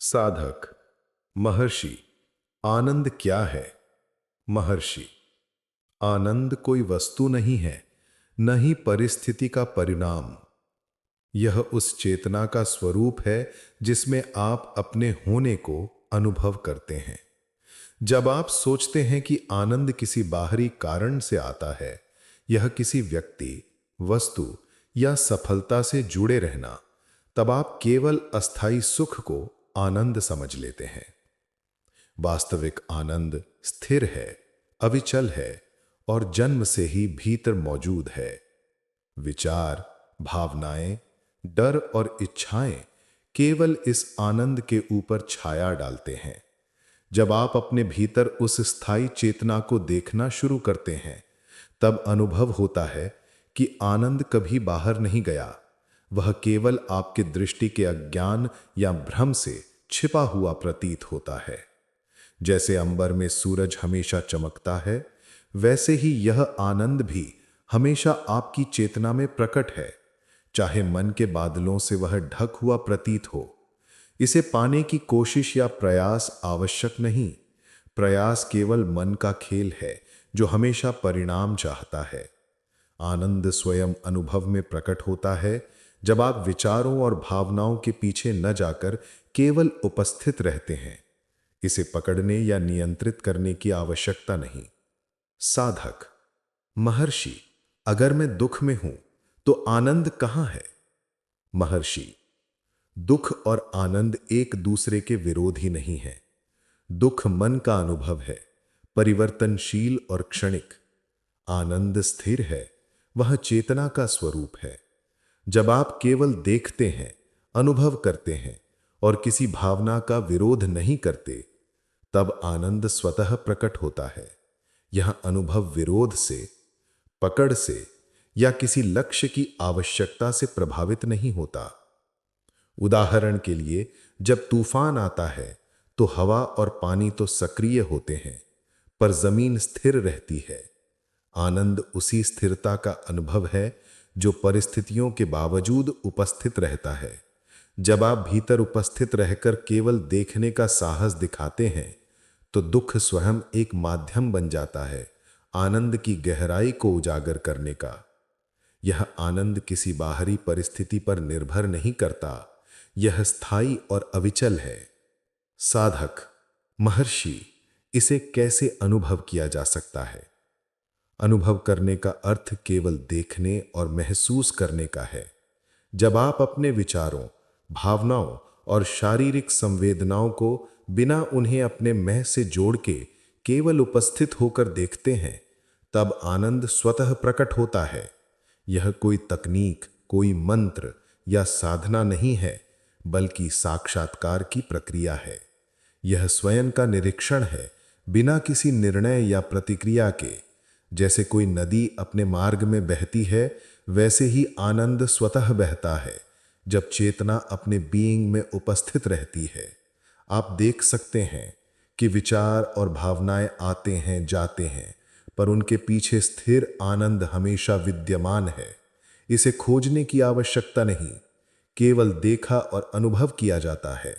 साधक। महर्षि, आनंद क्या है? महर्षि, आनंद कोई वस्तु नहीं है, न ही परिस्थिति का परिणाम। यह उस चेतना का स्वरूप है जिसमें आप अपने होने को अनुभव करते हैं। जब आप सोचते हैं कि आनंद किसी बाहरी कारण से आता है, यह किसी व्यक्ति, वस्तु या सफलता से जुड़े रहना, तब आप केवल अस्थाई सुख को आनंद समझ लेते हैं। वास्तविक आनंद स्थिर है, अविचल है और जन्म से ही भीतर मौजूद है। विचार, भावनाएं, डर और इच्छाएं केवल इस आनंद के ऊपर छाया डालते हैं। जब आप अपने भीतर उस स्थायी चेतना को देखना शुरू करते हैं, तब अनुभव होता है कि आनंद कभी बाहर नहीं गया, वह केवल आपके दृष्टि के अज्ञान या भ्रम से छिपा हुआ प्रतीत होता है। जैसे अंबर में सूरज हमेशा चमकता है, वैसे ही यह आनंद भी हमेशा आपकी चेतना में प्रकट है, चाहे मन के बादलों से वह ढक हुआ प्रतीत हो। इसे पाने की कोशिश या प्रयास आवश्यक नहीं। प्रयास केवल मन का खेल है जो हमेशा परिणाम चाहता है। आनंद स्वयं अनुभव में प्रकट होता है जब आप विचारों और भावनाओं के पीछे न जाकर केवल उपस्थित रहते हैं। इसे पकड़ने या नियंत्रित करने की आवश्यकता नहीं। साधक। महर्षि, अगर मैं दुख में हूं तो आनंद कहां है? महर्षि, दुख और आनंद एक दूसरे के विरोधी नहीं है। दुख मन का अनुभव है, परिवर्तनशील और क्षणिक। आनंद स्थिर है, वह चेतना का स्वरूप है। जब आप केवल देखते हैं, अनुभव करते हैं और किसी भावना का विरोध नहीं करते, तब आनंद स्वतः प्रकट होता है। यह अनुभव विरोध से, पकड़ से या किसी लक्ष्य की आवश्यकता से प्रभावित नहीं होता। उदाहरण के लिए, जब तूफान आता है तो हवा और पानी तो सक्रिय होते हैं, पर जमीन स्थिर रहती है। आनंद उसी स्थिरता का अनुभव है जो परिस्थितियों के बावजूद उपस्थित रहता है। जब आप भीतर उपस्थित रहकर केवल देखने का साहस दिखाते हैं, तो दुख स्वयं एक माध्यम बन जाता है आनंद की गहराई को उजागर करने का। यह आनंद किसी बाहरी परिस्थिति पर निर्भर नहीं करता, यह स्थायी और अविचल है। साधक। महर्षि, इसे कैसे अनुभव किया जा सकता है? अनुभव करने का अर्थ केवल देखने और महसूस करने का है। जब आप अपने विचारों, भावनाओं और शारीरिक संवेदनाओं को बिना उन्हें अपने मैं से जोड़ के केवल उपस्थित होकर देखते हैं, तब आनंद स्वतः प्रकट होता है। यह कोई तकनीक, कोई मंत्र या साधना नहीं है, बल्कि साक्षात्कार की प्रक्रिया है। यह स्वयं का निरीक्षण है, बिना किसी निर्णय या प्रतिक्रिया के। जैसे कोई नदी अपने मार्ग में बहती है, वैसे ही आनंद स्वतः बहता है जब चेतना अपने बीइंग में उपस्थित रहती है। आप देख सकते हैं कि विचार और भावनाएं आते हैं, जाते हैं, पर उनके पीछे स्थिर आनंद हमेशा विद्यमान है। इसे खोजने की आवश्यकता नहीं, केवल देखा और अनुभव किया जाता है।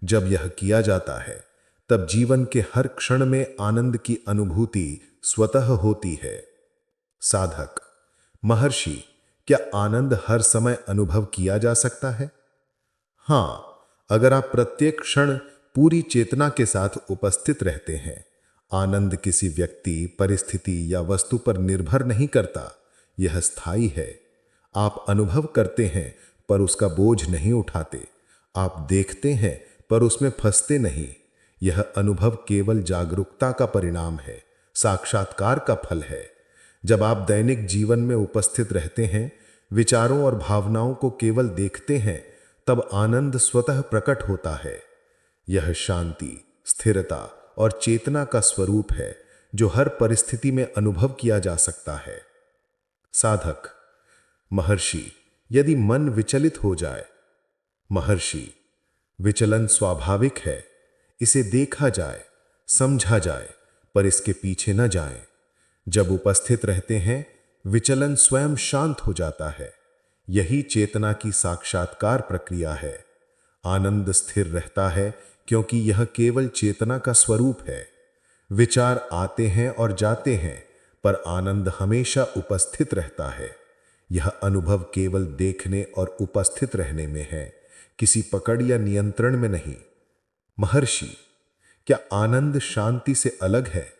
जब यह किया जाता है, तब जीवन के हर क्षण में आनंद की अनुभूति स्वतः होती है। साधक। महर्षि, क्या आनंद हर समय अनुभव किया जा सकता है? हां, अगर आप प्रत्येक क्षण पूरी चेतना के साथ उपस्थित रहते हैं। आनंद किसी व्यक्ति, परिस्थिति या वस्तु पर निर्भर नहीं करता, यह स्थायी है। आप अनुभव करते हैं पर उसका बोझ नहीं उठाते। आप देखते हैं पर उसमें फंसते नहीं। यह अनुभव केवल जागरूकता का परिणाम है, साक्षात्कार का फल है। जब आप दैनिक जीवन में उपस्थित रहते हैं, विचारों और भावनाओं को केवल देखते हैं, तब आनंद स्वतः प्रकट होता है। यह शांति, स्थिरता और चेतना का स्वरूप है जो हर परिस्थिति में अनुभव किया जा सकता है। साधक। महर्षि, यदि मन विचलित हो जाए? महर्षि, विचलन स्वाभाविक है। इसे देखा जाए, समझा जाए, पर इसके पीछे न जाएं। जब उपस्थित रहते हैं, विचलन स्वयं शांत हो जाता है। यही चेतना की साक्षात्कार प्रक्रिया है। आनंद स्थिर रहता है क्योंकि यह केवल चेतना का स्वरूप है। विचार आते हैं और जाते हैं, पर आनंद हमेशा उपस्थित रहता है। यह अनुभव केवल देखने और उपस्थित रहने में है, किसी पकड़ या नियंत्रण में नहीं। महर्षि, क्या आनंद शांति से अलग है?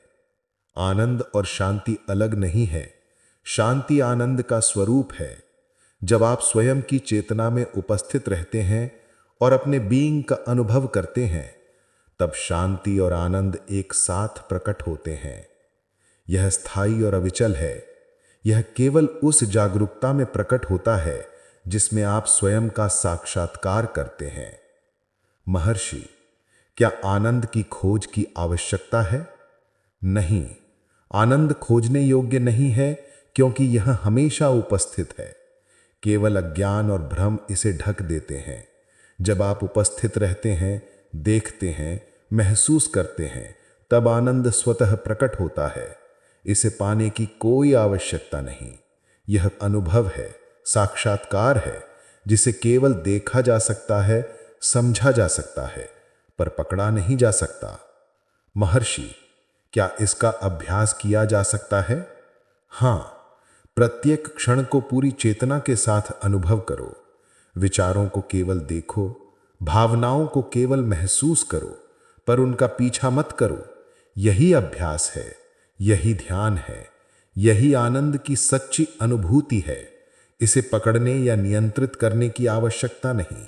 आनंद और शांति अलग नहीं है। शांति आनंद का स्वरूप है। जब आप स्वयं की चेतना में उपस्थित रहते हैं और अपने बीइंग का अनुभव करते हैं, तब शांति और आनंद एक साथ प्रकट होते हैं। यह स्थायी और अविचल है। यह केवल उस जागरूकता में प्रकट होता है जिसमें आप स्वयं का साक्षात्कार करते हैं। महर्षि, क्या आनंद की खोज की आवश्यकता है? नहीं, आनंद खोजने योग्य नहीं है क्योंकि यह हमेशा उपस्थित है। केवल अज्ञान और भ्रम इसे ढक देते हैं। जब आप उपस्थित रहते हैं, देखते हैं, महसूस करते हैं, तब आनंद स्वतः प्रकट होता है। इसे पाने की कोई आवश्यकता नहीं। यह अनुभव है, साक्षात्कार है, जिसे केवल देखा जा सकता है, समझा जा सकता है, पर पकड़ा नहीं जा सकता। महर्षि, क्या इसका अभ्यास किया जा सकता है? हां, प्रत्येक क्षण को पूरी चेतना के साथ अनुभव करो। विचारों को केवल देखो, भावनाओं को केवल महसूस करो, पर उनका पीछा मत करो। यही अभ्यास है, यही ध्यान है, यही आनंद की सच्ची अनुभूति है। इसे पकड़ने या नियंत्रित करने की आवश्यकता नहीं।